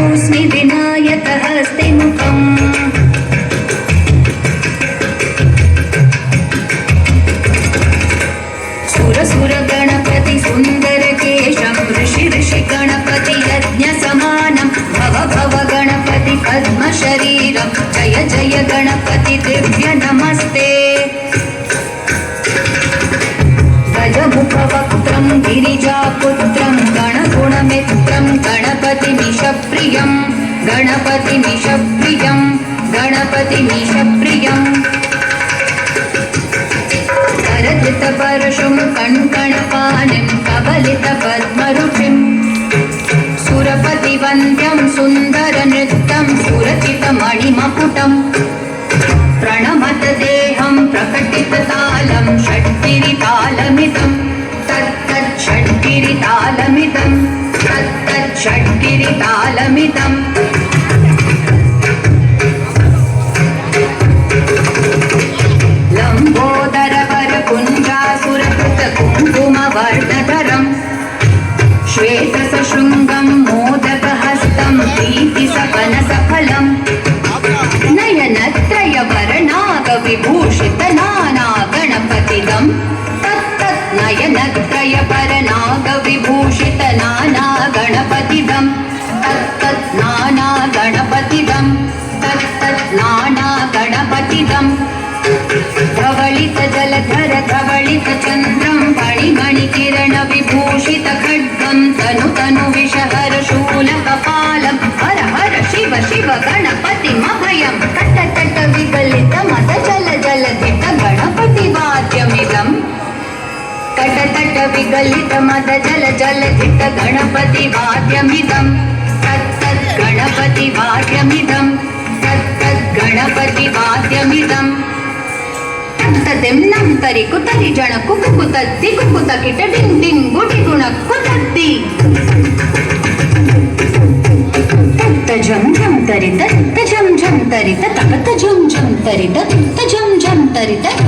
नतोऽस्मि विनायकहस्ते मुखम् सुर गणपति सुंदर केशं ऋषि गणपति यज्ञ समानं भव भव गणपति पद्म शरीरं जय जय गणपति दिव्य नमस्ते गजमुख वक्त्रं गिरिजापुत्रं गणगुणमित्रं गणपतिमीशप्रियं गणपतिमीशप्रियं गणपतिमीशप्रियं करधृतपरशुं कण्कणपाणिं कबलितपद्मरुचिं सुरपतिवन्द्यं सुन्दरनृत्यं सुरचितमणिमकुटं प्रणमत देहं प्रकटिततालं षड्गिरितालमिदं तत्तत् षड्गिरितालमिदं तत्तत् षड्गिरितालमिदं कुङ्कुमवर्णधरं श्वेतसशृङ्गं मोदकहस्तं प्रीतिसपनसफलं नयनत्रयवरनागविभूषितनानागणपतिदं तत्तत् नयनत्रयवरनागविभूषितनानागणपतिदं तत्तत् नानागणपतिदं तत्तत् नानागणपतिदं धवलित जलधर धवलित चन्द्रं फणिमणिकिरण विभूषित खड्गं तनु तनु विषहर शूलकपालं हर हर शिव शिव गणपतिमभयं तट तट विगलित मद जल जलधित गणपति वाद्यमिदं तट तट विगलित मद जल जलधित गणपति वाद्यमिदं तत्तत् गणपति वाद्यमिदं तत्तत् गणपति वाद्यमिदं तदिं नं तरि कुतरि जण कुकुतद्दि कुकुत किट डिं डिं गुटि गुण कुतद्दि तत्त झं झं तरि तत्त झं झं तरि तत झं झं तरि तत्त झं झं तरि तत्